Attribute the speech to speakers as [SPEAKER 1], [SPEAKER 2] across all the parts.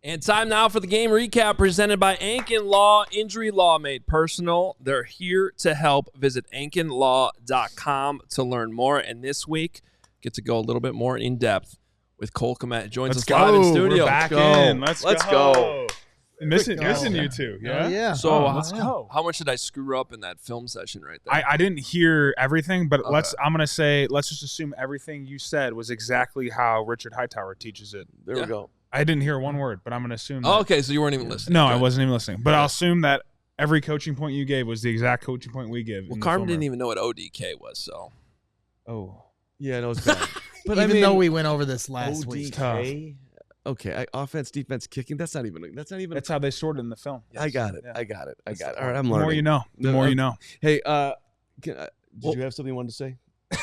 [SPEAKER 1] And time now for the game recap presented by Ankin Law. Injury law made personal. They're here to help. Visit ankinlaw.com to learn more. And this week, get to go a little bit more in depth with Cole Kmet. Joins us live in studio.
[SPEAKER 2] We're back in.
[SPEAKER 1] Let's
[SPEAKER 2] go. Missing you two. Yeah.
[SPEAKER 3] Yeah.
[SPEAKER 1] So
[SPEAKER 2] let's go.
[SPEAKER 1] How much did I screw up in that film session right there?
[SPEAKER 2] I didn't hear everything, but let's just assume everything you said was exactly how Richard Hightower teaches it.
[SPEAKER 1] There we go.
[SPEAKER 2] I didn't hear one word, but I'm going to assume that.
[SPEAKER 1] Oh, okay, so you weren't even listening.
[SPEAKER 2] No, I wasn't even listening. But I'll assume that every coaching point you gave was the exact coaching point we give.
[SPEAKER 1] Well, Carman didn't even know what ODK was, so.
[SPEAKER 2] Oh.
[SPEAKER 4] Yeah, no, it's bad.
[SPEAKER 3] But even though we went over this last week.
[SPEAKER 2] Tough.
[SPEAKER 4] Okay, offense, defense, kicking. That's not even.
[SPEAKER 2] That's how they sorted in the film.
[SPEAKER 4] Yes. I got it.
[SPEAKER 2] Yeah.
[SPEAKER 4] I got it. All right, I'm learning.
[SPEAKER 2] The more you know. The more you know.
[SPEAKER 4] Hey, did you have something you wanted to say?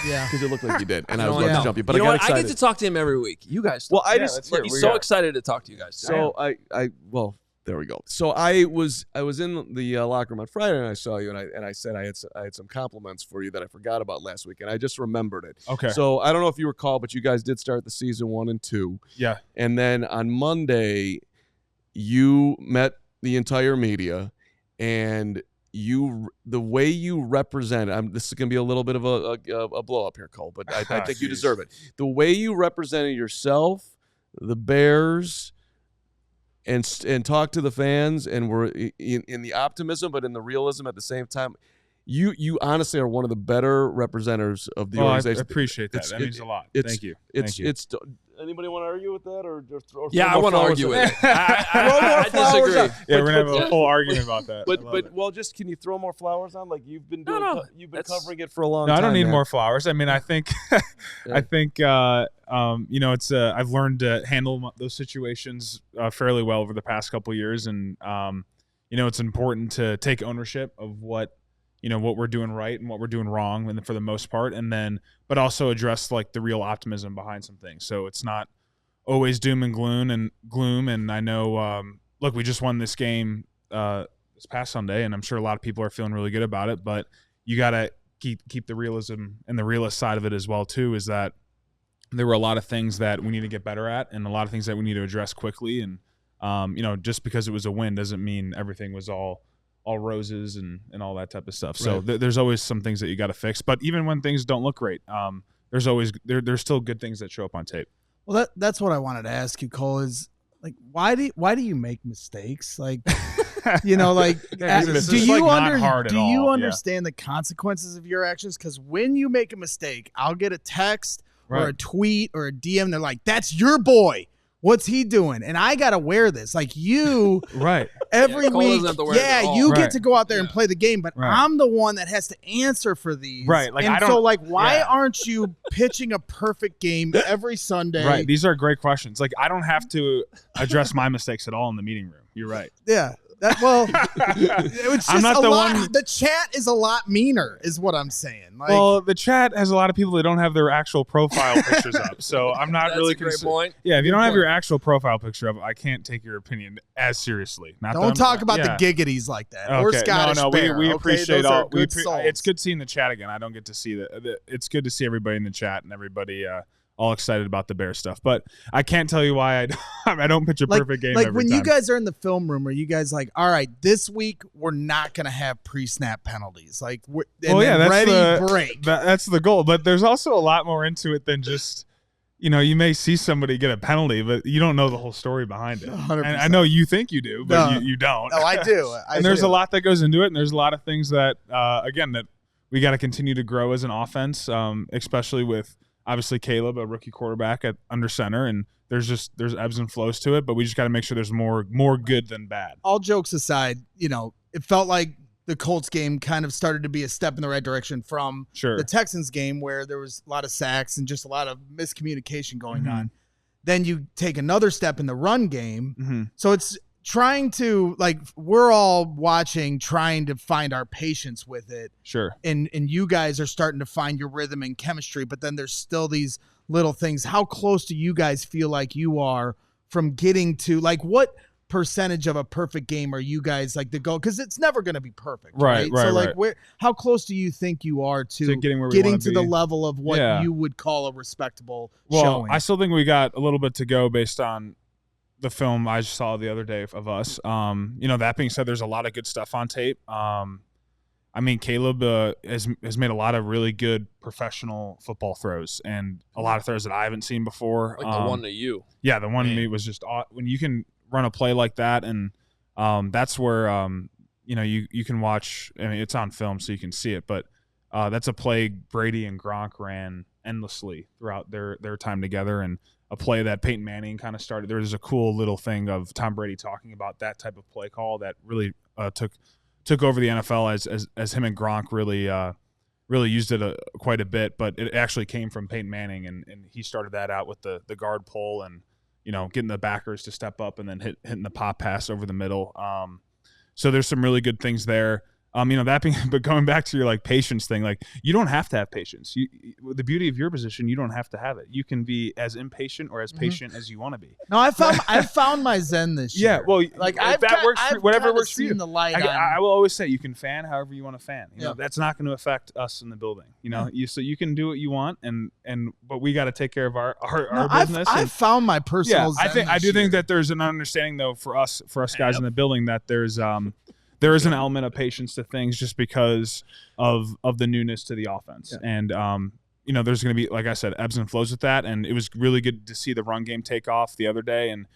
[SPEAKER 3] Yeah,
[SPEAKER 4] because it looked like you did, and I was about to jump you, but
[SPEAKER 1] you
[SPEAKER 4] I got excited.
[SPEAKER 1] I get to talk to him every week. You guys.
[SPEAKER 4] Well,
[SPEAKER 1] he's so excited to talk to you guys.
[SPEAKER 4] So well, there we go. So I was in the locker room on Friday, and I saw you, and I said I had some compliments for you that I forgot about last week, and I just remembered it.
[SPEAKER 2] Okay.
[SPEAKER 4] So I don't know if you recall, but you guys did start the season 1 and 2.
[SPEAKER 2] Yeah.
[SPEAKER 4] And then on Monday, you met the entire media, and the way you represented, this is going to be a little bit of a blow up here, Cole, but I think you deserve it. The way you represented yourself, the Bears, and talked to the fans, and were in the optimism, but in the realism at the same time. You honestly are one of the better representators of the organization.
[SPEAKER 2] I appreciate that. That means a lot. Thank you.
[SPEAKER 4] Anybody want to argue with that, or
[SPEAKER 1] I want to argue with it. I disagree.
[SPEAKER 2] Yeah, we're gonna have a full argument about that.
[SPEAKER 4] But just can you throw more flowers on? Like you've been covering it for a long time.
[SPEAKER 2] No, I don't need
[SPEAKER 4] man.
[SPEAKER 2] more flowers. I mean, I think it's I've learned to handle those situations fairly well over the past couple of years, and it's important to take ownership of what we're doing right and what we're doing wrong, and for the most part, but also address like the real optimism behind some things. So it's not always doom and gloom. And I know, look, we just won this game this past Sunday, and I'm sure a lot of people are feeling really good about it. But you got to keep the realism and the realist side of it as well too. Is that there were a lot of things that we need to get better at, and a lot of things that we need to address quickly. And just because it was a win doesn't mean everything was all roses and all that type of stuff. So there's always some things that you got to fix. But even when things don't look great, there's still good things that show up on tape.
[SPEAKER 3] Well, that's what I wanted to ask you, Cole. Is like why do you make mistakes? Like do you understand the consequences of your actions? Because when you make a mistake, I'll get a text or a tweet or a DM. They're like, "That's your boy. What's he doing?" And I gotta wear this. Like you, every week. You get to go out there and play the game, but I'm the one that has to answer for these.
[SPEAKER 2] Right.
[SPEAKER 3] Like, why aren't you pitching a perfect game every Sunday?
[SPEAKER 2] Right. These are great questions. Like, I don't have to address my mistakes at all in the meeting room. You're right.
[SPEAKER 3] Yeah. It's just
[SPEAKER 2] I'm not one.
[SPEAKER 3] The chat is a lot meaner, is what I'm saying. Like,
[SPEAKER 2] well, the chat has a lot of people that don't have their actual profile pictures up, so I'm not really concerned.
[SPEAKER 1] Great point.
[SPEAKER 2] Yeah, if you don't have your actual profile picture up, I can't take your opinion as seriously.
[SPEAKER 3] Don't talk about the giggities like that.
[SPEAKER 2] Okay.
[SPEAKER 3] Or Scottish Bear,
[SPEAKER 2] we appreciate all.
[SPEAKER 3] souls.
[SPEAKER 2] It's good seeing the chat again. I don't get to see that. It's good to see everybody in the chat and everybody all excited about the Bear stuff. But I can't tell you why I don't pitch a perfect game every time.
[SPEAKER 3] Like when you guys are in the film room, are you guys like, all right, this week we're not going to have pre-snap penalties? Like, break.
[SPEAKER 2] That's the goal. But there's also a lot more into it than just, you may see somebody get a penalty, but you don't know the whole story behind it.
[SPEAKER 3] 100%.
[SPEAKER 2] And I know you think you do, but you don't.
[SPEAKER 3] No, I do.
[SPEAKER 2] There's a lot that goes into it, and there's a lot of things that, that we got to continue to grow as an offense, especially with, obviously Caleb, a rookie quarterback at under center, and there's ebbs and flows to it, but we just got to make sure there's more good than bad.
[SPEAKER 3] All jokes aside, it felt like the Colts game kind of started to be a step in the right direction from the Texans game, where there was a lot of sacks and just a lot of miscommunication going on. Then you take another step in the run game. So it's trying to, like, we're all watching, trying to find our patience with it.
[SPEAKER 2] Sure.
[SPEAKER 3] And you guys are starting to find your rhythm and chemistry, but then there's still these little things. How close do you guys feel like you are from getting to, like, what percentage of a perfect game are you guys like the goal? Because it's never going to be perfect. Right. So like, how close do you think you are to getting to the level of what you would call a respectable showing?
[SPEAKER 2] I still think we got a little bit to go based on the film I saw the other day of us. That being said, there's a lot of good stuff on tape. Caleb has made a lot of really good professional football throws and a lot of throws that I haven't seen before.
[SPEAKER 1] Like the one to you.
[SPEAKER 2] Yeah, the one to me was just when you can run a play like that, and that's where you can watch. I mean, it's on film, so you can see it. But that's a play Brady and Gronk ran endlessly throughout their time together, and a play that Peyton Manning kind of started. There was a cool little thing of Tom Brady talking about that type of play call that really took over the NFL as him and Gronk really used it quite a bit, but it actually came from Peyton Manning, and he started that out with the guard pull and getting the backers to step up and then hitting the pop pass over the middle. So there's some really good things there. But going back to your patience thing, you don't have to have patience. The beauty of your position, you don't have to have it. You can be as impatient or as patient as you want to be.
[SPEAKER 3] No, I've found my zen this year.
[SPEAKER 2] Yeah, well, whatever works for you.
[SPEAKER 3] The light
[SPEAKER 2] I will always say you can fan however you want to fan. That's not going to affect us in the building. So you can do what you want, but we got to take care of our business.
[SPEAKER 3] I've found my personal. Zen
[SPEAKER 2] I do think that there's an understanding though for us guys in the building that there is an element of patience to things just because of the newness to the offense. Yeah. And, there's going to be, like I said, ebbs and flows with that. And it was really good to see the run game take off the other day and,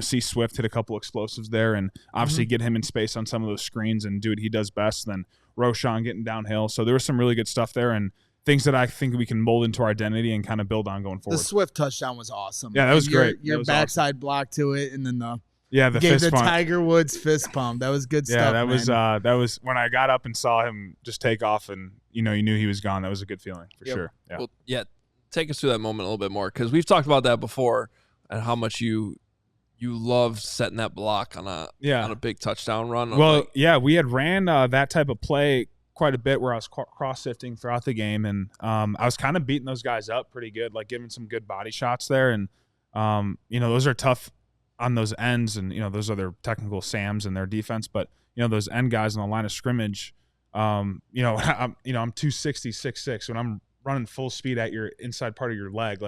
[SPEAKER 2] see Swift hit a couple explosives there and obviously get him in space on some of those screens and do what he does best. And then Roshan getting downhill. So there was some really good stuff there and things that I think we can mold into our identity and kind of build on going forward.
[SPEAKER 3] The Swift touchdown was awesome.
[SPEAKER 2] Yeah, that was great.
[SPEAKER 3] Your backside awesome. Block to it and then
[SPEAKER 2] the fist pump.
[SPEAKER 3] Tiger Woods fist pump. That was good stuff.
[SPEAKER 2] Yeah, that was when I got up and saw him just take off, and you knew he was gone. That was a good feeling for sure. Yeah.
[SPEAKER 1] Well, take us through that moment a little bit more because we've talked about that before and how much you loved setting that block on a big touchdown run.
[SPEAKER 2] Well, we had ran that type of play quite a bit where I was cross sifting throughout the game, and I was kind of beating those guys up pretty good, giving some good body shots there, and those are tough on those ends, and those are their technical Sams and their defense, but those end guys on the line of scrimmage, I'm 260, 6'6". When I'm running full speed at your inside part of your leg,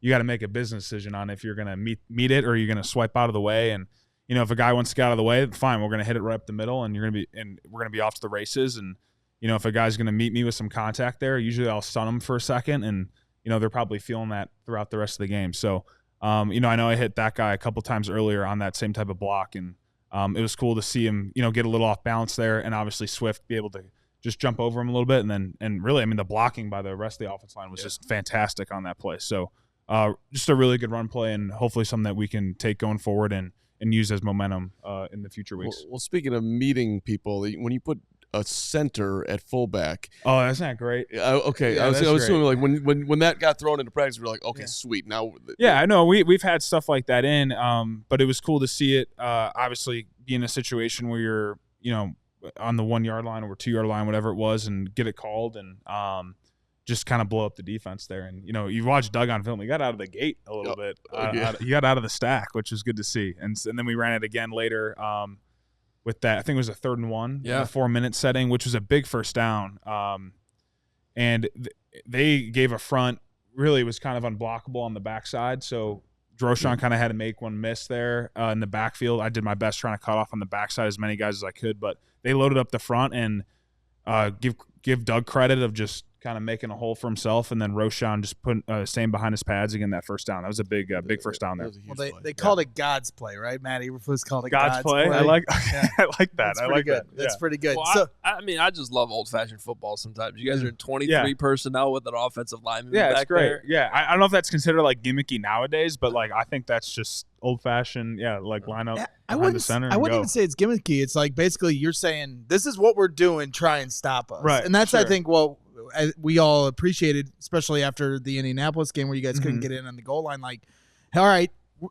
[SPEAKER 2] you got to make a business decision on if you're gonna meet it or you're gonna swipe out of the way. And if a guy wants to get out of the way, fine, we're gonna hit it right up the middle, and we're gonna be off to the races. And if a guy's gonna meet me with some contact there, usually I'll stun him for a second, and they're probably feeling that throughout the rest of the game. So. I know I hit that guy a couple times earlier on that same type of block, and it was cool to see him, get a little off balance there, and obviously Swift be able to just jump over him a little bit, and really, the blocking by the rest of the offense line was just fantastic on that play. So, just a really good run play, and hopefully something that we can take going forward and use as momentum in the future weeks.
[SPEAKER 4] Well, speaking of meeting people, when you put a center at fullback.
[SPEAKER 2] Oh, that's not great.
[SPEAKER 4] Okay, I was assuming when that got thrown into practice, we were like, okay, sweet. Now,
[SPEAKER 2] I know we've had stuff like that in, but it was cool to see it. Obviously, be in a situation where you're on the 1 yard line or 2 yard line, whatever it was, and get it called and just kind of blow up the defense there. And you watched Doug on film; he got out of the gate a little bit. He got out of the stack, which was good to see. And then we ran it again later. With that, I think it was a 3rd and 1 in the 4-minute setting, which was a big first down. And they gave a front, really was kind of unblockable on the backside. So Droshan kind of had to make one miss there in the backfield. I did my best trying to cut off on the backside as many guys as I could, but they loaded up the front and give Doug credit of just kind of making a hole for himself, and then Roshan just staying behind his pads again that first down. That was a big first down there.
[SPEAKER 3] Well, they called it God's play, right? Matt Eberflus called it
[SPEAKER 2] God's play. I like I like that.
[SPEAKER 3] I like that. That's pretty good.
[SPEAKER 1] Well, so, I just love old-fashioned football sometimes. You guys are in 23 personnel with an offensive lineman back
[SPEAKER 2] it's great.
[SPEAKER 1] There.
[SPEAKER 2] Yeah, I don't know if that's considered gimmicky nowadays, but I think that's just old-fashioned, line up behind the center.
[SPEAKER 3] I wouldn't even say it's gimmicky. It's basically you're saying, this is what we're doing, try and stop us.
[SPEAKER 2] Right.
[SPEAKER 3] And that's, I think, what we all appreciated, especially after the Indianapolis game where you guys couldn't get in on the goal line. All right,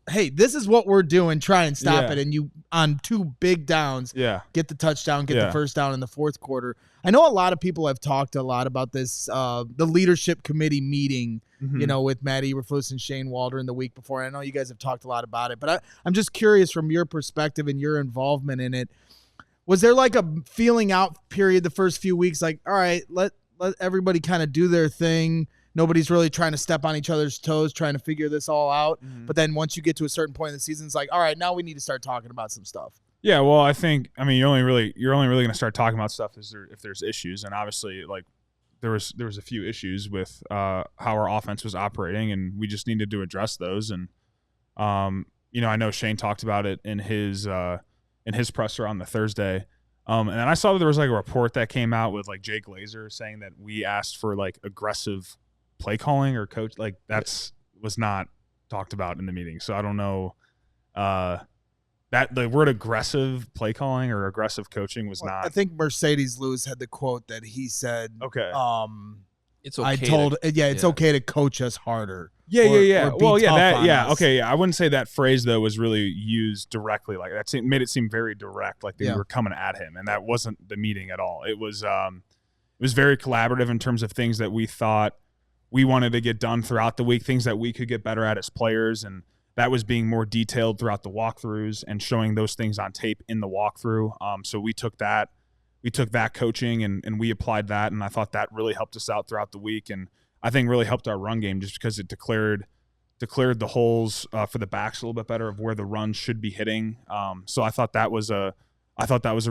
[SPEAKER 3] hey, this is what we're doing, try and stop it. And you, on 2 big downs, get the touchdown, get the first down in the 4th quarter. I know a lot of people have talked a lot about this, the leadership committee meeting, with Matt Eberflus and Shane Waldron the week before. I know you guys have talked a lot about it, but I'm just curious from your perspective and your involvement in it. Was there a feeling out period the first few weeks? All right, let everybody kind of do their thing, Nobody's really trying to step on each other's toes, trying to figure this all out.
[SPEAKER 2] Mhm.
[SPEAKER 3] But then once you get to a certain point in the season, it's like, all right, now we need to start talking about some stuff.
[SPEAKER 2] Yeah, well, I mean, you're only really going to start talking about stuff if there's issues, and obviously, like there was a few issues with how our offense was operating, and we just needed to address those. And I know Shane talked about it in his presser on the Thursday. And then I saw that there was like a report that came out with like Jay Glazer saying that we asked for like aggressive play calling or coach, like was not talked about in the meeting. So I don't know that the word aggressive play calling or aggressive coaching was not.
[SPEAKER 3] I think Mercedes Lewis had the quote that he said,
[SPEAKER 2] okay.
[SPEAKER 1] It's okay.
[SPEAKER 3] It's okay to coach us harder.
[SPEAKER 2] Yeah.
[SPEAKER 3] Or be tough on us.
[SPEAKER 2] Okay. Yeah. I wouldn't say that phrase though was really used directly like that. Made it seem very direct, like they were coming at him, and that wasn't the meeting at all. It was very collaborative in terms of things that we thought we wanted to get done throughout the week, things that we could get better at as players, and that was being more detailed throughout the walkthroughs and showing those things on tape in the walkthrough. So we took that coaching and we applied that, and I thought that really helped us out throughout the week, and I think really helped our run game just because it declared the holes for the backs a little bit better of where the run should be hitting. So I thought that was a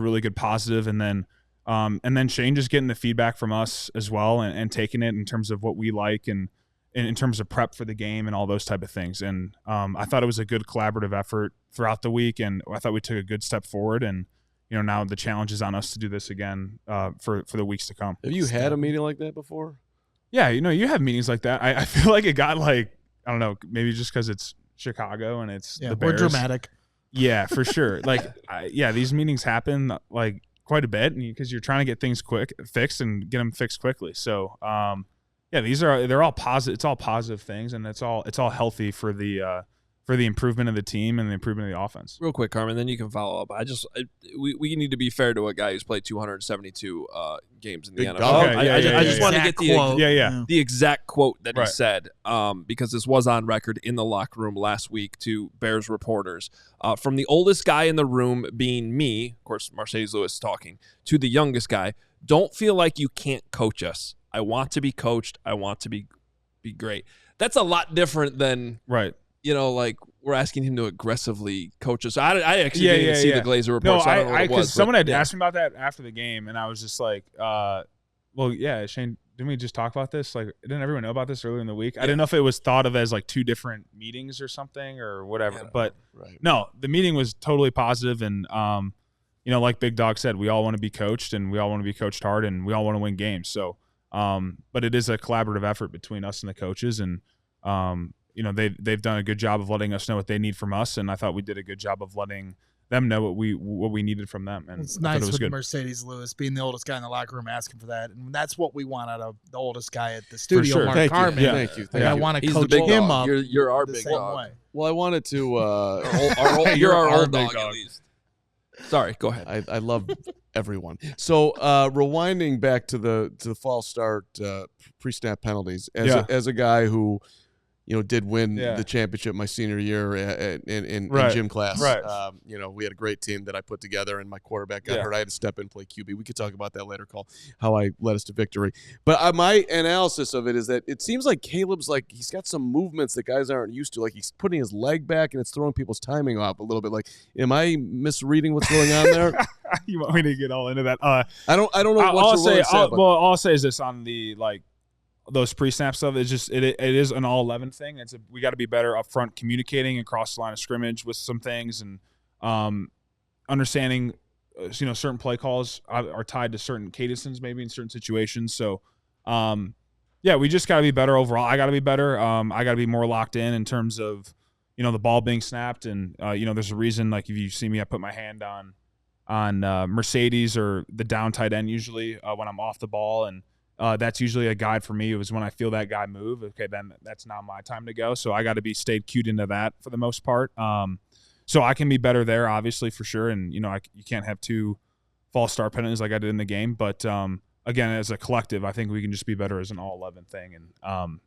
[SPEAKER 2] really good positive, and then Shane just getting the feedback from us as well and taking it in terms of what we like and in terms of prep for the game and all those type of things. And I thought it was a good collaborative effort throughout the week, and I thought we took a good step forward. And now the challenge is on us to do this again for the weeks to come.
[SPEAKER 4] Have you had a meeting like that before?
[SPEAKER 2] Yeah, you have meetings like that. I feel like it got like, I don't know, maybe just because it's Chicago and it's the Bears.
[SPEAKER 3] We're dramatic. Yeah,
[SPEAKER 2] for sure. Like, these meetings happen like quite a bit because you're trying to get things fixed and get them fixed quickly. So, they're all positive. It's all positive things, and it's all healthy for the improvement of the team and the improvement of the offense.
[SPEAKER 1] Real quick, Carman, then you can follow up. We need to be fair to a guy who's played 272 games in the NFL. I just want to get the exact quote that he said, because this was on record in the locker room last week to Bears reporters. From the oldest guy in the room being me, of course, Mercedes Lewis talking, to the youngest guy, don't feel like you can't coach us. I want to be coached. I want to be great. That's a lot different than like we're asking him to aggressively coach us. I actually didn't even see the Glazer report.
[SPEAKER 2] No,
[SPEAKER 1] so I don't know what it was.
[SPEAKER 2] Someone had asked me about that after the game, and I was just like, Shane, didn't we just talk about this? Like, didn't everyone know about this earlier in the week? I didn't know if it was thought of as like two different meetings or something or whatever. But no, the meeting was totally positive, and like Big Dog said, we all want to be coached, and we all want to be coached hard, and we all want to win games. So, but it is a collaborative effort between us and the coaches, and they've done a good job of letting us know what they need from us, and I thought we did a good job of letting them know what we needed from them. And
[SPEAKER 3] it's nice with Mercedes Lewis being the oldest guy in the locker room asking for that, and that's what we want out of the oldest guy at the studio, Mark Carman.
[SPEAKER 4] Thank you.
[SPEAKER 3] I want to coach him up.
[SPEAKER 1] You're our big dog.
[SPEAKER 3] Way.
[SPEAKER 4] Well, I wanted to.
[SPEAKER 1] You're our old dog at least. Sorry, go ahead.
[SPEAKER 4] I love everyone. So rewinding back to the false start pre-snap penalties as a guy who did win the championship my senior year in gym class.
[SPEAKER 2] Right.
[SPEAKER 4] We had a great team that I put together, and my quarterback got hurt. I had to step in and play QB. We could talk about that later, Cole, how I led us to victory. But my analysis of it is that it seems like Caleb's like he's got some movements that guys aren't used to. Like he's putting his leg back, and it's throwing people's timing off a little bit. Like, am I misreading what's going on there?
[SPEAKER 2] You want me to get all into that?
[SPEAKER 4] I don't know what you're saying.
[SPEAKER 2] All I'll say is this on the those pre-snap stuff. It's just it is an all 11 thing. We got to be better up front communicating across the line of scrimmage with some things, and understanding certain play calls are tied to certain cadences maybe in certain situations. So we just got to be better overall. I got to be better. I got to be more locked in terms of the ball being snapped, and there's a reason, like if you see me, I put my hand on Mercedes or the down tight end usually when I'm off the ball, and that's usually a guide for me. It was when I feel that guy move, okay, then that's not my time to go. So I got to be stayed cued into that for the most part. So I can be better there, obviously, for sure. And, you can't have two false start penalties like I did in the game. But, again, as a collective, I think we can just be better as an all-11 thing. And,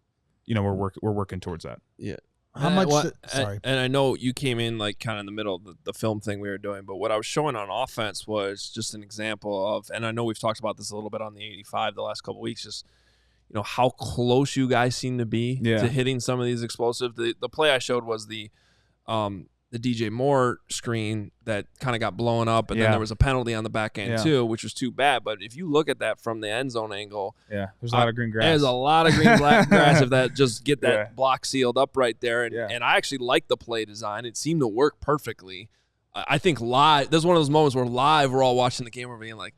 [SPEAKER 2] we're working towards that.
[SPEAKER 4] Yeah.
[SPEAKER 3] How much? Sorry.
[SPEAKER 1] And I know you came in like kind of in the middle of the film thing we were doing, but what I was showing on offense was just an example of, and I know we've talked about this a little bit on the 85 the last couple of weeks, just how close you guys seem to be to hitting some of these explosive. The play I showed was the DJ Moore screen that kind of got blown up, and then there was a penalty on the back end too, which was too bad. But if you look at that from the end zone angle,
[SPEAKER 2] there's a lot of green grass.
[SPEAKER 1] There's a lot of green grass if that just get that block sealed up right there. And I actually like the play design. It seemed to work perfectly. I think live, there's one of those moments where live we're all watching the game, we're being like,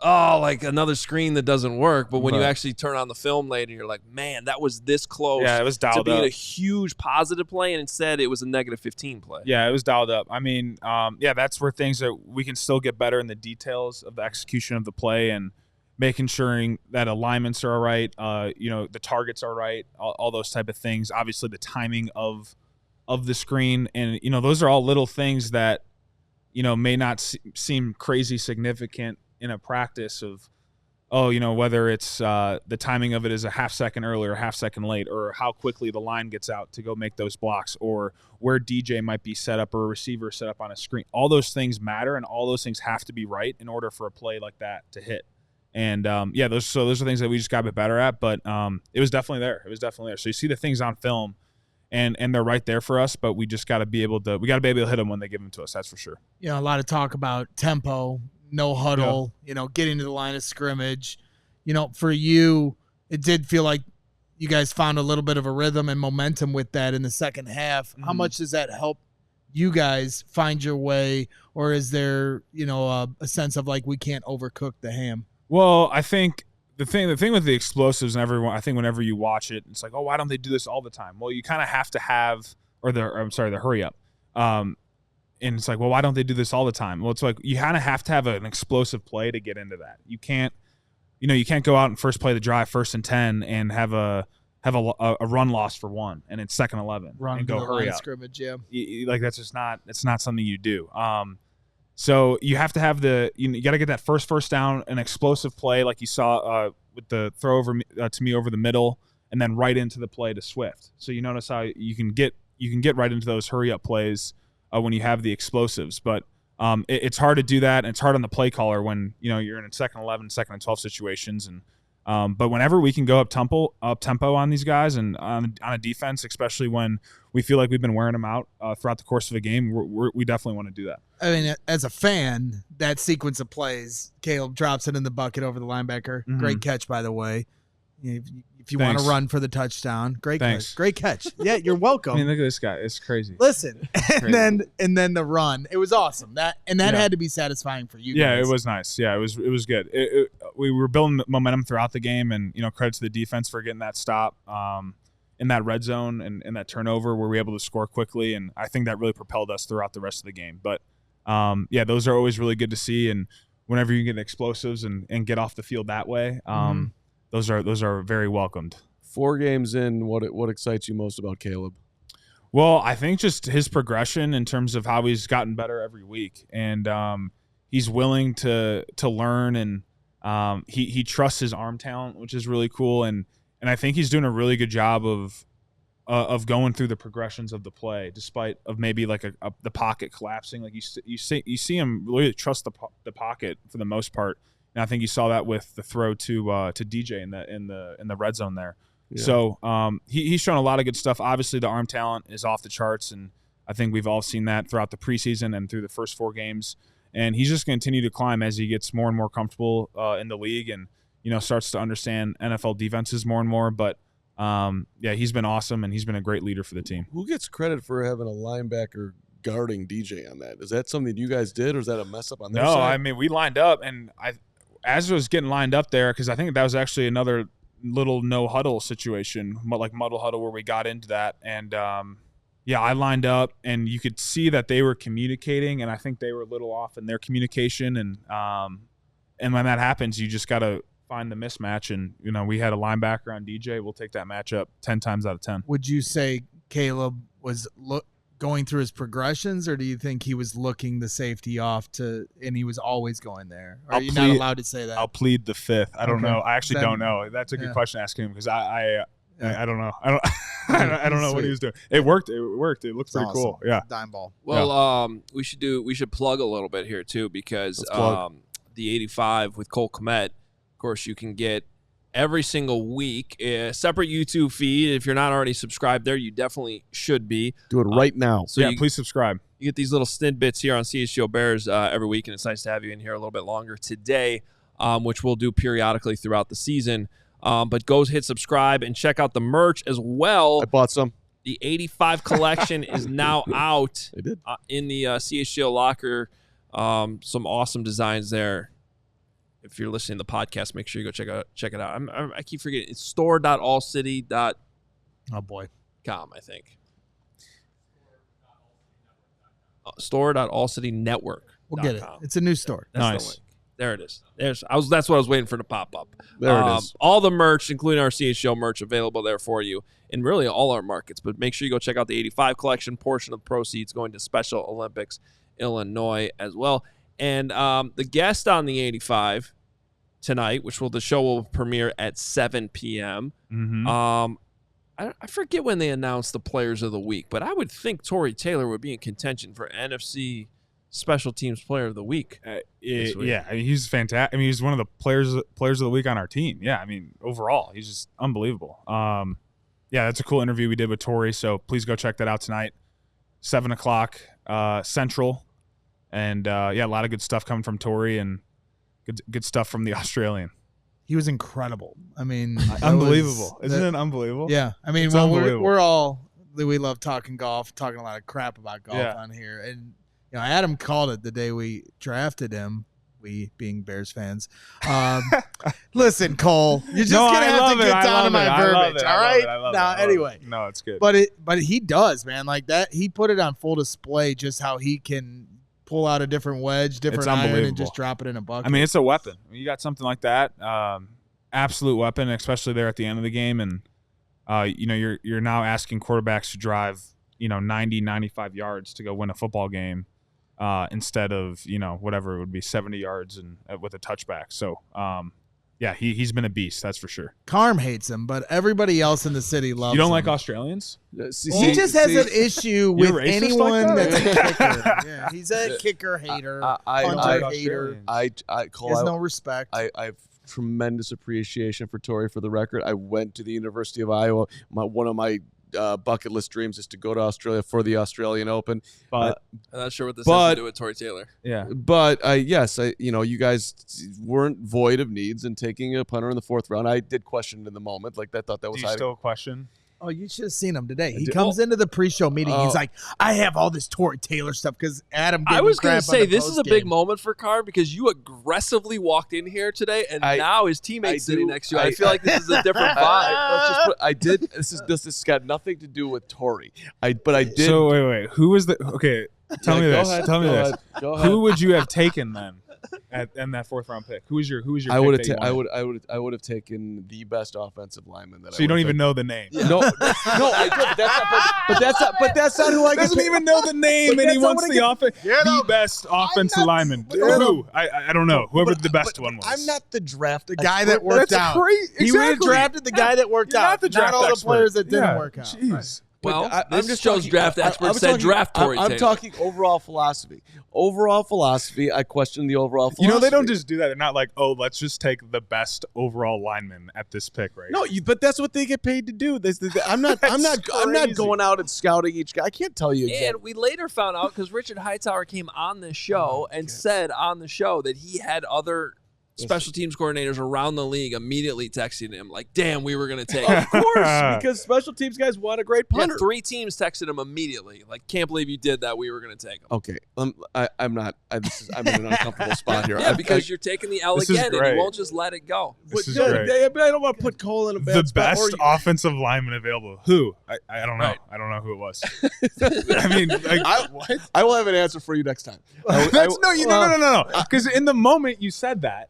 [SPEAKER 1] oh, like another screen that doesn't work. But when you actually turn on the film later, you're like, man, that was this close.
[SPEAKER 2] Yeah, it was dialed
[SPEAKER 1] to being
[SPEAKER 2] up.
[SPEAKER 1] a huge positive play, and instead it was a negative 15 play.
[SPEAKER 2] Yeah, it was dialed up. I mean, that's where things that we can still get better in the details of the execution of the play and making sure that alignments are all right, the targets are right, all those type of things. Obviously, the timing of the screen, and those are all little things that may not seem crazy significant in a practice of, whether it's the timing of it is a half second early or half second late, or how quickly the line gets out to go make those blocks, or where DJ might be set up or a receiver set up on a screen. All those things matter, and all those things have to be right in order for a play like that to hit. And those are things that we just got a bit better at, but it was definitely there. So you see the things on film, and they're right there for us, but we just got to be able to hit them when they give them to us. That's for sure.
[SPEAKER 3] A lot of talk about tempo, no huddle, getting to the line of scrimmage. For you, it did feel like you guys found a little bit of a rhythm and momentum with that in the second half. How much does that help you guys find your way, or is there, a sense of like we can't overcook the ham?
[SPEAKER 2] Well, I think the thing with the explosives, and everyone, I think whenever you watch it, it's like, oh, why don't they do this all the time? Well, you kind of have to have, the hurry up. And it's like, well, why don't they do this all the time? Well, it's like you kind of have to have an explosive play to get into that. You can't go out and first play the drive, 1st and 10, and have a run loss for 1, and it's 2nd 11, and go hurry up.
[SPEAKER 3] Scrimmage,
[SPEAKER 2] That's just not. It's not something you do. So you have to have you got to get that first down, an explosive play like you saw with the throw over to me over the middle, and then right into the play to Swift. So you notice how you can get right into those hurry up plays when you have the explosives, but it's hard to do that, and it's hard on the play caller when you're in a 2nd 11, 2nd and 12 situations, and but whenever we can go up tempo on these guys and on a defense, especially when we feel like we've been wearing them out throughout the course of a game, we definitely want to do that.
[SPEAKER 3] I mean, as a fan, that sequence of plays, Caleb drops it in the bucket over the linebacker. Great catch, by the way. If you want to run for the touchdown, great catch. Yeah, you're welcome.
[SPEAKER 2] I mean, look at this guy. It's crazy.
[SPEAKER 3] Listen, and then the run. It was awesome. That had to be satisfying for you guys.
[SPEAKER 2] Yeah, it was nice. Yeah, it was good. We were building momentum throughout the game, and credit to the defense for getting that stop in that red zone and that turnover where we were able to score quickly, and I think that really propelled us throughout the rest of the game. But those are always really good to see, and whenever you get explosives and get off the field that way, those are very welcomed.
[SPEAKER 4] 4 games in, what excites you most about Caleb?
[SPEAKER 2] Well, I think just his progression in terms of how he's gotten better every week, and he's willing to learn, and he trusts his arm talent, which is really cool, and I think he's doing a really good job of going through the progressions of the play, despite of maybe like the pocket collapsing. Like you see him really trust the pocket for the most part. And I think you saw that with the throw to DJ in the red zone there. Yeah. So he's shown a lot of good stuff. Obviously, the arm talent is off the charts, and I think we've all seen that throughout the preseason and through the first 4 games. And he's just going to continue to climb as he gets more and more comfortable in the league, and starts to understand NFL defenses more and more. But he's been awesome, and he's been a great leader for the team.
[SPEAKER 4] Who gets credit for having a linebacker guarding DJ on that? Is that something you guys did, or is that a mess up on their side?
[SPEAKER 2] No, I mean, we lined up, and as I was getting lined up there, because I think that was actually another little no huddle situation, like muddle huddle, where we got into that, and I lined up, and you could see that they were communicating, and I think they were a little off in their communication, and when that happens, you just got to find the mismatch, and we had a linebacker on DJ. We'll take that matchup 10 times out of 10.
[SPEAKER 3] Would you say Caleb was going through his progressions, or do you think he was looking the safety off and he was always going there? Or are you not allowed to say that?
[SPEAKER 2] I'll plead the 5th. I don't know. I actually don't know. That's a good question to ask him, because I don't know. I don't know what he was doing. It worked. It looked pretty awesome. Cool. Yeah.
[SPEAKER 3] Dime ball.
[SPEAKER 1] Well, we should plug a little bit here too, because the 85 with Cole Kmet, of course, you can get every single week. A separate YouTube feed. If you're not already subscribed there, you definitely should be.
[SPEAKER 4] Do it right now.
[SPEAKER 1] So
[SPEAKER 2] please subscribe.
[SPEAKER 1] You get these little snippets here on CHGO Bears every week, and it's nice to have you in here a little bit longer today, which we'll do periodically throughout the season. But go hit subscribe and check out the merch as well.
[SPEAKER 4] I bought some.
[SPEAKER 1] The 85 collection is now out in the CHGO locker. Some awesome designs there. If you're listening to the podcast, make sure you go check it out. I keep forgetting. It's store.allcity.com,
[SPEAKER 3] Oh boy,
[SPEAKER 1] I think. Store.allcitynetwork.
[SPEAKER 3] We'll get it. It's a new store.
[SPEAKER 1] That's
[SPEAKER 2] nice.
[SPEAKER 1] the link. There it is. That's what I was waiting for to pop up.
[SPEAKER 4] There it is.
[SPEAKER 1] All the merch, including our CHGO merch, available there for you in really all our markets. But make sure you go check out the 85 collection. Portion of the proceeds going to Special Olympics Illinois as well. And the guest on the 85 tonight, the show will premiere at 7 p.m.
[SPEAKER 2] Mm-hmm.
[SPEAKER 1] I forget when they announced the players of the week, but I would think Tory Taylor would be in contention for NFC Special Teams Player of the Week.
[SPEAKER 2] Yeah, I mean, he's fantastic. I mean, he's one of the players of the week on our team. Yeah, I mean, overall, he's just unbelievable. Yeah, that's a cool interview we did with Tory. So please go check that out tonight, 7:00 Central, and a lot of good stuff coming from Tory and good stuff from the Australian.
[SPEAKER 3] He was incredible. I mean,
[SPEAKER 2] unbelievable. Isn't it unbelievable?
[SPEAKER 3] Yeah. I mean, we love talking golf, talking a lot of crap about golf on here. And, Adam called it the day we drafted him, we being Bears fans. Listen, Cole, you're just going to have to get down to my verbiage, all right? Now, anyway.
[SPEAKER 2] No, it's good.
[SPEAKER 3] But he does, man. Like that, he put it on full display just how he can pull out a different wedge, different iron, and just drop it in a bucket.
[SPEAKER 2] I mean, it's a weapon. You got something like that, absolute weapon, especially there at the end of the game. And you're now asking quarterbacks to drive 90, 95 yards to go win a football game instead of whatever it would be 70 yards and with a touchback. So he's been a beast, that's for sure.
[SPEAKER 3] Carm hates him, but everybody else in the city loves him.
[SPEAKER 2] You don't like Australians?
[SPEAKER 3] He just has an issue with anyone
[SPEAKER 2] like
[SPEAKER 3] that's a kicker. Yeah, he's a kicker hater, punter hater.
[SPEAKER 4] I
[SPEAKER 3] he has no respect.
[SPEAKER 4] I have tremendous appreciation for Tory. For the record, I went to the University of Iowa. One of my bucket list dreams is to go to Australia for the Australian Open.
[SPEAKER 1] But I'm not sure what this has to do with Tory Taylor.
[SPEAKER 2] Yeah.
[SPEAKER 4] But you guys weren't void of needs in taking a punter in the 4th round. I did question it in the moment. Like I thought that was.
[SPEAKER 2] Do you still question?
[SPEAKER 3] Oh, you should have seen him today. He comes into the pre-show meeting. He's like, I have all this Tory Taylor stuff because Adam gave
[SPEAKER 1] I was going to say, this
[SPEAKER 3] is
[SPEAKER 1] a big moment for Carr because you aggressively walked in here today, and now his teammate's sitting next to you. I feel like this is a different vibe.
[SPEAKER 4] This has got nothing to do with Tory. But I did.
[SPEAKER 2] So, wait. Who was the – okay, tell me this. Tell me this. Who would you have taken then? In that 4th round pick, who was your
[SPEAKER 4] I would have taken the best offensive lineman that.
[SPEAKER 2] So you don't even know the name.
[SPEAKER 4] Yeah. No, I don't. That's not who I
[SPEAKER 2] doesn't even know the name, and he wants the best offensive lineman. Who? I don't know. Whoever the best one was.
[SPEAKER 3] I'm not the draft. The guy that worked out.
[SPEAKER 2] Exactly.
[SPEAKER 3] He would have drafted the guy that worked out.
[SPEAKER 2] Not
[SPEAKER 3] all the players that didn't work out.
[SPEAKER 2] Jeez.
[SPEAKER 1] Well, this show's draft expert said draft Tory Taylor.
[SPEAKER 4] I'm talking overall philosophy. I question the overall philosophy.
[SPEAKER 2] They don't just do that. They're not like, let's just take the best overall lineman at this pick, right?
[SPEAKER 4] No, but that's what they get paid to do. I'm not going out and scouting each guy. I can't tell you.
[SPEAKER 1] And we later found out because Richard Hightower came on the show and said on the show that he had other special teams coordinators around the league immediately texting him like, damn, we were going to take him.
[SPEAKER 4] Of course, because special teams guys want a great punter.
[SPEAKER 1] Yeah, 3 teams texted him immediately. Like, can't believe you did that. We were going to take him.
[SPEAKER 4] Okay. I'm in an uncomfortable spot here.
[SPEAKER 1] Yeah, because you're taking the L again and you won't just let it go.
[SPEAKER 2] But
[SPEAKER 4] I don't want to put Cole in a bad spot.
[SPEAKER 2] The best offensive lineman avavel. Who? I don't know. Right. I don't know who it was. I mean,
[SPEAKER 4] I will have an answer for you next time.
[SPEAKER 2] No. Because in the moment you said that.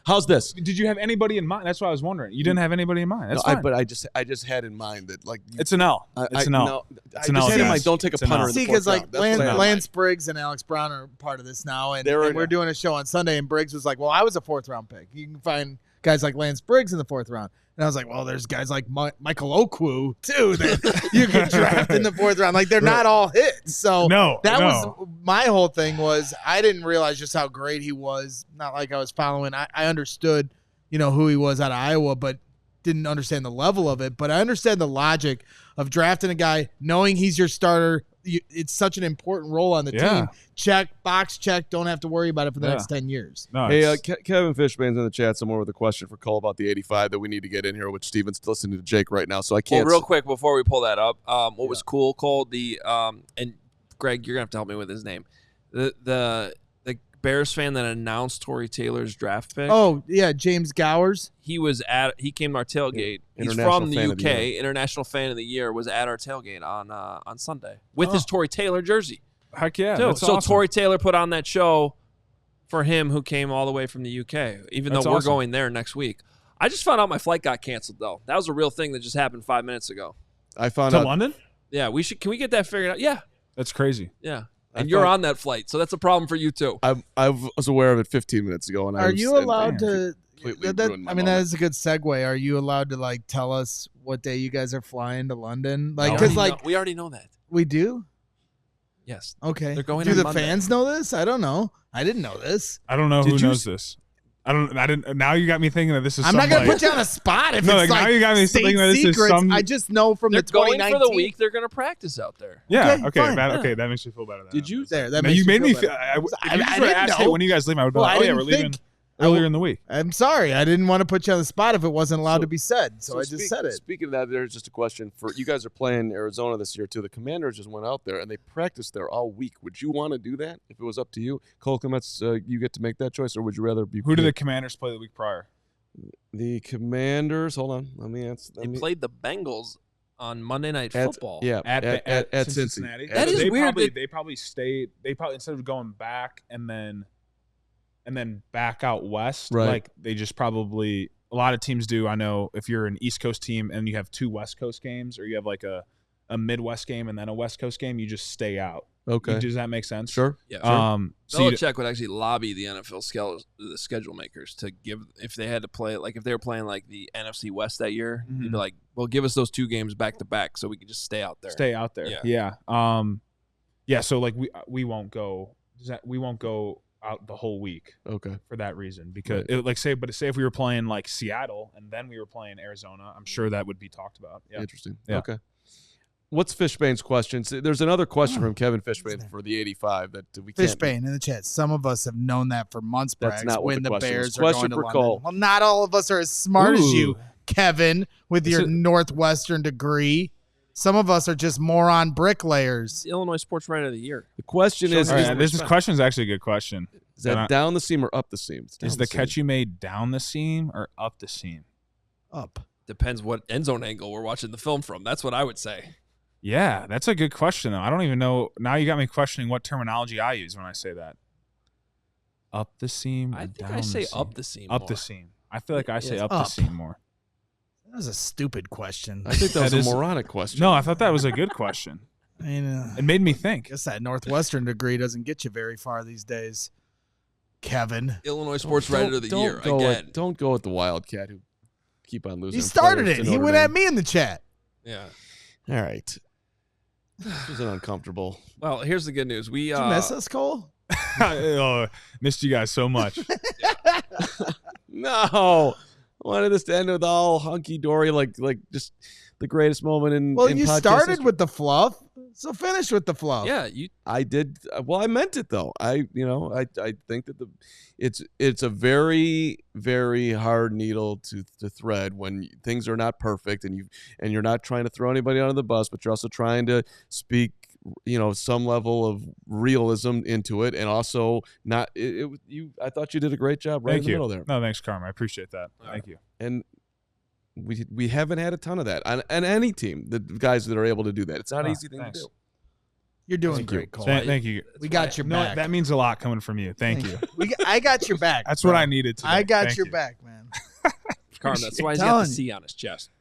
[SPEAKER 4] How's this?
[SPEAKER 2] Did you have anybody in mind? That's what I was wondering. You didn't have anybody in mind. That's fine.
[SPEAKER 4] But I just had in mind that
[SPEAKER 2] it's an L. It's an L.
[SPEAKER 4] No, I just had in mind. Don't take a punter.
[SPEAKER 3] See, because Lance Briggs and Alex Brown are part of this now, and we're doing a show on Sunday, and Briggs was like, "Well, I was a 4th round pick. You can find guys like Lance Briggs in the 4th round." And I was like, well, there's guys like Michael Okwu, too, that you can draft in the 4th round. Like, they're not all hits. So that was my whole thing was I didn't realize just how great he was. Not like I was following. I understood who he was out of Iowa, but didn't understand the level of it. But I understand the logic of drafting a guy, knowing he's your starter. It's such an important role on the team. Check, box check. Don't have to worry about it for the next 10 years.
[SPEAKER 4] No, hey, Kevin Fishbane's in the chat somewhere with a question for Cole about the 85 that we need to get in here, which Steven's listening to Jake right now, so I can't.
[SPEAKER 1] Well, real quick before we pull that up, what was cool, Cole? And Greg, you're gonna have to help me with his name. The Bears fan that announced Tory Taylor's draft pick.
[SPEAKER 3] Oh yeah, James Gowers.
[SPEAKER 1] He came to our tailgate. He's from the UK. International Fan of the Year was at our tailgate on Sunday with his Tory Taylor jersey.
[SPEAKER 2] Heck yeah!
[SPEAKER 1] So
[SPEAKER 2] awesome.
[SPEAKER 1] Tory Taylor put on that show for him, who came all the way from the UK. Even though we're going there next week. I just found out my flight got canceled though. That was a real thing that just happened 5 minutes ago.
[SPEAKER 2] I found out to London.
[SPEAKER 1] Yeah, we should. Can we get that figured out? Yeah,
[SPEAKER 2] that's crazy.
[SPEAKER 1] Yeah. And you're on that flight, so that's a problem for you too.
[SPEAKER 4] I was aware of it 15 minutes ago.
[SPEAKER 3] Are you allowed to? That is a good segue. Are you allowed to tell us what day you guys are flying to London?
[SPEAKER 1] We already know that.
[SPEAKER 3] We do.
[SPEAKER 1] Yes.
[SPEAKER 3] Okay.
[SPEAKER 1] They're going.
[SPEAKER 3] Do the fans know this? I don't know. I didn't know this.
[SPEAKER 2] I don't know who knows this. I didn't. Now you got me thinking that this is.
[SPEAKER 3] I'm not gonna put you on a spot. If it's
[SPEAKER 2] now you got me thinking that this is some.
[SPEAKER 3] I just know from the 2019.
[SPEAKER 1] Going for the week. They're gonna practice out there.
[SPEAKER 2] Yeah. Okay. That makes me feel better.
[SPEAKER 4] Did you?
[SPEAKER 3] That makes
[SPEAKER 2] you made me feel.
[SPEAKER 3] I didn't know.
[SPEAKER 2] When you guys leave, I would be like, oh yeah, we're leaving earlier in the week.
[SPEAKER 3] I'm sorry. I didn't want to put you on the spot if it wasn't allowed to be said. So I just said it.
[SPEAKER 4] Speaking of that, there's just a question for you guys are playing Arizona this year too. The Commanders just went out there and they practiced there all week. Would you want to do that if it was up to you? Cole Kmet's, you get to make that choice, or would you rather be?
[SPEAKER 2] Who did the Commanders play the week prior?
[SPEAKER 4] The Commanders. Hold on. Let me answer.
[SPEAKER 1] They played the Bengals on Monday Night Football.
[SPEAKER 2] At
[SPEAKER 1] Cincinnati. That is weird.
[SPEAKER 2] They probably stayed. They probably, instead of going back and then back out west, like they just probably, a lot of teams do. I know if you're an East Coast team and you have 2 West Coast games, or you have like a Midwest game and then a West Coast game, you just stay out.
[SPEAKER 4] Okay.
[SPEAKER 2] Does that make sense?
[SPEAKER 4] Sure.
[SPEAKER 1] Yeah.
[SPEAKER 2] Belichick
[SPEAKER 1] would actually lobby the NFL the schedule makers to give, if they had to play, like if they were playing like the NFC West that year, he'd be like, well, give us those 2 games back to back so we can just stay out there.
[SPEAKER 2] Yeah. So like we won't go. We won't go out the whole week.
[SPEAKER 4] Okay.
[SPEAKER 2] For that reason, because say if we were playing like Seattle and then we were playing Arizona, I'm sure that would be talked about. Yeah.
[SPEAKER 4] Interesting. Yeah. Okay. What's Fishbane's question? There's another question from Kevin Fishbane for the 85 that we can't.
[SPEAKER 3] Fishbane in the chat. Some of us have known that for months.
[SPEAKER 4] That's not
[SPEAKER 3] when
[SPEAKER 4] what
[SPEAKER 3] the Bears are
[SPEAKER 4] question
[SPEAKER 3] going to
[SPEAKER 4] for
[SPEAKER 3] London.
[SPEAKER 4] Cole.
[SPEAKER 3] Well, not all of us are as smart as you, Kevin, with your Northwestern degree. Some of us are just moron bricklayers.
[SPEAKER 1] It's the Illinois Sports Writer of the Year.
[SPEAKER 4] The question is,
[SPEAKER 2] this question is actually a good question.
[SPEAKER 4] Is that down the seam or up the seam?
[SPEAKER 2] Is the catch you made down the seam or up the seam?
[SPEAKER 3] Up.
[SPEAKER 1] Depends what end zone angle we're watching the film from. That's what I would say.
[SPEAKER 2] Yeah, that's a good question, though. I don't even know. Now you got me questioning what terminology I use when I say that. Up the seam or
[SPEAKER 1] I think
[SPEAKER 2] down
[SPEAKER 1] I say
[SPEAKER 2] the seam?
[SPEAKER 1] up the seam.
[SPEAKER 2] Up
[SPEAKER 1] more.
[SPEAKER 2] the seam. I feel like I say up the seam more.
[SPEAKER 3] That was a stupid question.
[SPEAKER 4] I think that was a moronic question.
[SPEAKER 2] No, I thought that was a good question.
[SPEAKER 3] I mean,
[SPEAKER 2] it made me think.
[SPEAKER 3] I guess that Northwestern degree doesn't get you very far these days, Kevin.
[SPEAKER 1] Illinois Sports Writer of the Year again.
[SPEAKER 4] Don't go with the Wildcat who keep on losing.
[SPEAKER 3] He started it. He went at me in the chat.
[SPEAKER 1] Yeah.
[SPEAKER 4] All right. This was an uncomfortable.
[SPEAKER 1] Well, here's the good news.
[SPEAKER 3] Did you miss us, Cole?
[SPEAKER 2] Missed you guys so much.
[SPEAKER 4] No. I wanted this to end with all hunky-dory, like just the greatest moment in
[SPEAKER 3] Well,
[SPEAKER 4] in
[SPEAKER 3] you
[SPEAKER 4] podcast
[SPEAKER 3] started
[SPEAKER 4] history.
[SPEAKER 3] with the fluff, so finish with the fluff.
[SPEAKER 1] Yeah,
[SPEAKER 4] I did. Well, I meant it though. I think that it's a very, very hard needle to thread when things are not perfect and you're not trying to throw anybody under the bus, but you're also trying to speak, some level of realism into it, and also not. I thought you did a great job in the middle there.
[SPEAKER 2] No, thanks, Carman. I appreciate that. Thank you.
[SPEAKER 4] And we haven't had a ton of that on any team. The guys that are able to do that, it's not an easy thing to do.
[SPEAKER 3] You're doing great, Cole.
[SPEAKER 2] Thank you.
[SPEAKER 3] We got your back.
[SPEAKER 2] That means a lot coming from you. Thank you.
[SPEAKER 3] I got your back.
[SPEAKER 2] That's what I needed today.
[SPEAKER 3] I got your back, man.
[SPEAKER 1] Carman, that's why he's got the C on his chest.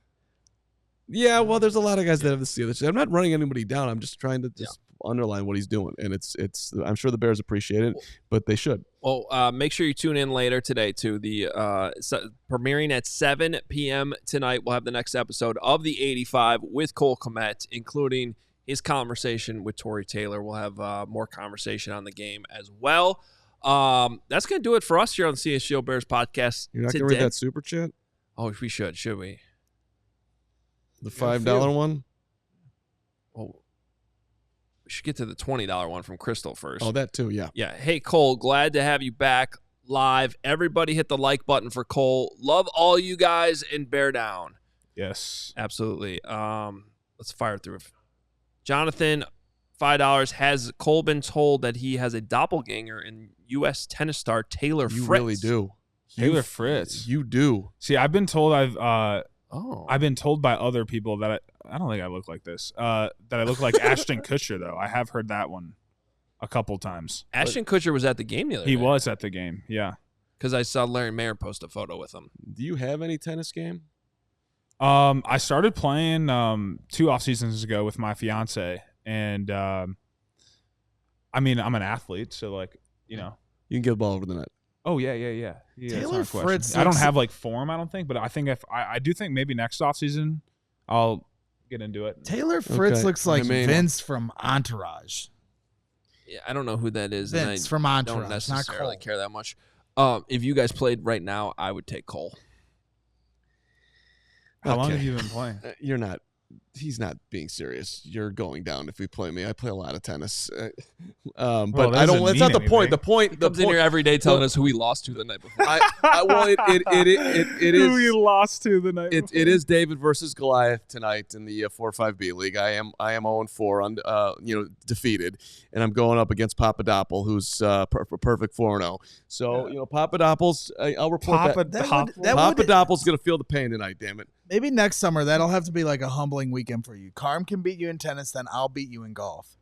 [SPEAKER 4] Yeah, well, there's a lot of guys that have the C on their chest. I'm not running anybody down. I'm just trying to underline what he's doing, and it's. I'm sure the Bears appreciate it, but they should.
[SPEAKER 1] Well, make sure you tune in later today to the premiering at 7 p.m. tonight. We'll have the next episode of the 85 with Cole Kmet, including his conversation with Tory Taylor. We'll have more conversation on the game as well. That's going to do it for us here on the CHGO Bears podcast.
[SPEAKER 4] You're not going to read that super chat?
[SPEAKER 1] Oh, we should we?
[SPEAKER 4] The $5 one?
[SPEAKER 1] Well, we should get to the $20 one from Crystal first.
[SPEAKER 4] Oh, that too, yeah.
[SPEAKER 1] Yeah. Hey, Cole, glad to have you back live. Everybody hit the like button for Cole. Love all you guys and bear down.
[SPEAKER 2] Yes.
[SPEAKER 1] Absolutely. Let's fire through. Jonathan, $5. Has Cole been told that he has a doppelganger in U.S. tennis star Taylor Fritz?
[SPEAKER 4] You really do.
[SPEAKER 2] Taylor Fritz.
[SPEAKER 4] You do.
[SPEAKER 2] See, I've been told I've been told by other people that I don't think I look like this. That I look like Ashton Kutcher, though. I have heard that one a couple times.
[SPEAKER 1] Ashton Kutcher was at the game the other day.
[SPEAKER 2] He was at the game, yeah.
[SPEAKER 1] Because I saw Larry Mayer post a photo with him.
[SPEAKER 4] Do you have any tennis game?
[SPEAKER 2] I started playing 2 off seasons ago with my fiance, and I mean, I'm an athlete, so like, you know,
[SPEAKER 4] you can get the ball over the net.
[SPEAKER 2] Oh yeah.
[SPEAKER 3] Taylor Fritz.
[SPEAKER 2] I don't have like form, I don't think, but I think if I do think maybe next off season I'll get into it.
[SPEAKER 3] Taylor Fritz looks like Vince from Entourage.
[SPEAKER 1] Yeah, I don't know who that is.
[SPEAKER 3] Vince from Entourage.
[SPEAKER 1] Don't necessarily
[SPEAKER 3] not
[SPEAKER 1] care that much. If you guys played right now, I would take Cole.
[SPEAKER 2] How long have you been playing?
[SPEAKER 4] You're not. He's not being serious. You're going down if we play me. I play a lot of tennis, but I don't. That's not the point. The point.
[SPEAKER 1] He comes in here every day telling us who he lost to the night before.
[SPEAKER 4] Well, it is
[SPEAKER 2] who he lost to the night before.
[SPEAKER 4] It is David versus Goliath tonight in the 4-5B league. I am 0-4 on defeated, and I'm going up against Papadopoulos, who's perfect 4-0. So Papadopoulos, I'll report Papadopoulos going to feel the pain tonight. Damn it.
[SPEAKER 3] Maybe next summer that'll have to be like a humbling weekend for you. Carm can beat you in tennis, then I'll beat you in golf.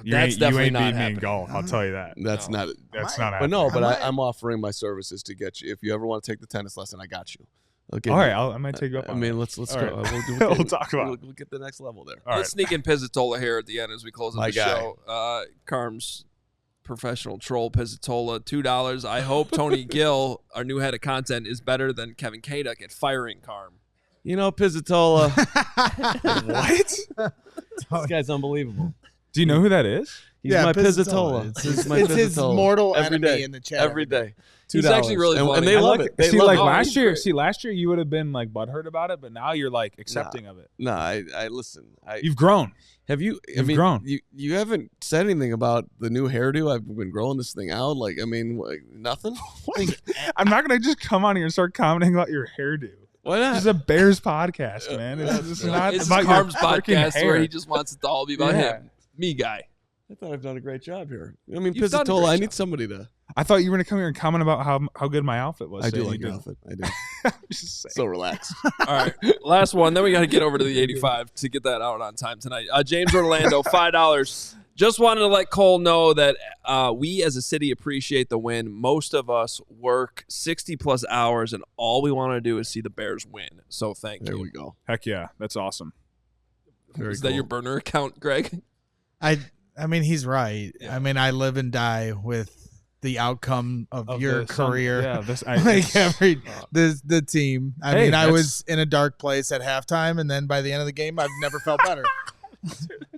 [SPEAKER 1] That's definitely not
[SPEAKER 2] happening. Me in golf. I'll tell you that.
[SPEAKER 4] That's not
[SPEAKER 2] happening.
[SPEAKER 4] But I'm offering my services to get you. If you ever want to take the tennis lesson, I got you.
[SPEAKER 2] Okay. All right, I might take you up on
[SPEAKER 4] that. Let's go. Right.
[SPEAKER 2] We'll talk about it.
[SPEAKER 4] We'll get the next level there.
[SPEAKER 1] Let's sneak in Pizzatola here at the end as we close up the show. Carm's professional troll Pizzatola, $2. I hope Tony Gill, our new head of content, is better than Kevin Kaduk at firing Carm.
[SPEAKER 4] Pizzatola.
[SPEAKER 2] What?
[SPEAKER 4] This guy's unbelievable.
[SPEAKER 2] Do you know who that is?
[SPEAKER 4] He's my Pizzatola.
[SPEAKER 3] It's his mortal enemy in the chat.
[SPEAKER 4] Every day.
[SPEAKER 1] He's actually really funny.
[SPEAKER 4] And they love it.
[SPEAKER 2] Last year you would have been like butthurt about it, but now you're like accepting of it.
[SPEAKER 4] No, I listen.
[SPEAKER 2] You've grown.
[SPEAKER 4] Have you?
[SPEAKER 2] You've grown.
[SPEAKER 4] You haven't said anything about the new hairdo. I've been growing this thing out. Nothing.
[SPEAKER 2] I'm not gonna just come on here and start commenting about your hairdo.
[SPEAKER 4] Why not?
[SPEAKER 2] This is a Bears podcast, man. It's not about
[SPEAKER 1] Carm's podcast
[SPEAKER 2] hair.
[SPEAKER 1] where he just wants it to all be about him. Me guy.
[SPEAKER 4] I thought I've done a great job here. Pizzatola, I need somebody to.
[SPEAKER 2] I thought you were going to come here and comment about how good my outfit was.
[SPEAKER 4] I do like your outfit. I do. So relaxed.
[SPEAKER 1] All right. Last one. Then we got to get over to the 85 to get that out on time tonight. James Orlando, $5. Just wanted to let Cole know that we as a city appreciate the win. Most of us work 60-plus hours, and all we want to do is see the Bears win. So thank you.
[SPEAKER 4] There we go.
[SPEAKER 2] Heck yeah. That's awesome.
[SPEAKER 1] Is that your burner account, Greg?
[SPEAKER 3] I mean, he's right. Yeah. I mean, I live and die with the outcome of your career. The team. I was in a dark place at halftime, and then by the end of the game, I've never felt better.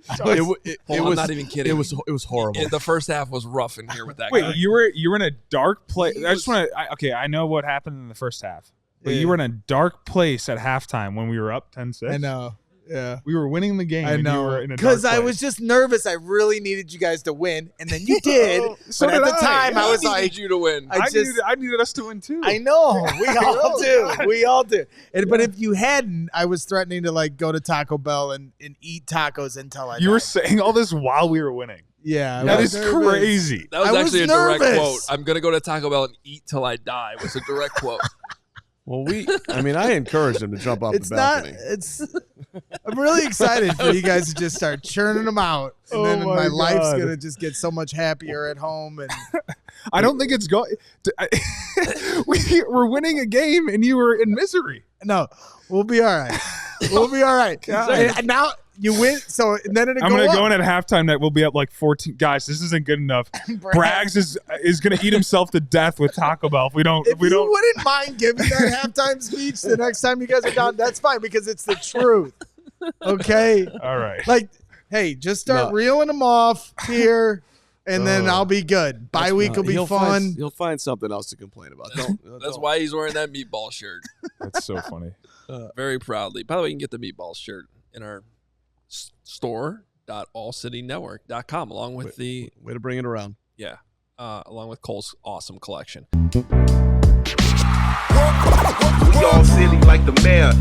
[SPEAKER 1] I'm not even kidding.
[SPEAKER 4] It was horrible.
[SPEAKER 1] The first half was rough in here with that.
[SPEAKER 2] Wait,
[SPEAKER 1] guy.
[SPEAKER 2] you were in a dark place. I just want to. I know what happened in the first half, but you were in a dark place at halftime when we were up 10-6.
[SPEAKER 3] I know. Yeah,
[SPEAKER 2] we were winning the game.
[SPEAKER 3] I know, because I was just nervous. I really needed you guys to win, and then you did. But at the time, I was like,
[SPEAKER 1] "You to win."
[SPEAKER 2] I needed us to win too.
[SPEAKER 3] I know, we all do. We all do. But if you hadn't, I was threatening to go to Taco Bell and eat tacos until I.
[SPEAKER 2] You were saying all this while we were winning.
[SPEAKER 3] Yeah,
[SPEAKER 2] that is crazy.
[SPEAKER 1] That was actually a direct quote. I'm gonna go to Taco Bell and eat till I die. Was a direct quote.
[SPEAKER 4] Well, I encouraged him to jump off the balcony.
[SPEAKER 3] I'm really excited for you guys to just start churning them out. And then my life's going to just get so much happier at home. And
[SPEAKER 2] I don't think it's going. We're winning a game and you were in misery.
[SPEAKER 3] No, we'll be all right. We'll be all right. And now you win. So then I'm
[SPEAKER 2] going to go in at halftime that we'll be up like 14. Guys, this isn't good enough. Braggs is going to eat himself to death with Taco Bell if we don't.
[SPEAKER 3] If you wouldn't mind giving that halftime speech the next time you guys are down, that's fine because it's the truth. Okay.
[SPEAKER 2] All right.
[SPEAKER 3] Hey, just start reeling them off here. and then I'll be good. Bye week will be fun.
[SPEAKER 4] He'll find something else to complain about.
[SPEAKER 1] That's why he's wearing that meatball shirt.
[SPEAKER 2] That's so funny.
[SPEAKER 1] Very proudly. By the way, you can get the meatball shirt in our store.allcitynetwork.com along with the
[SPEAKER 4] way to bring it around.
[SPEAKER 1] Yeah. Along with Cole's awesome collection.
[SPEAKER 5] We all silly like the mayor.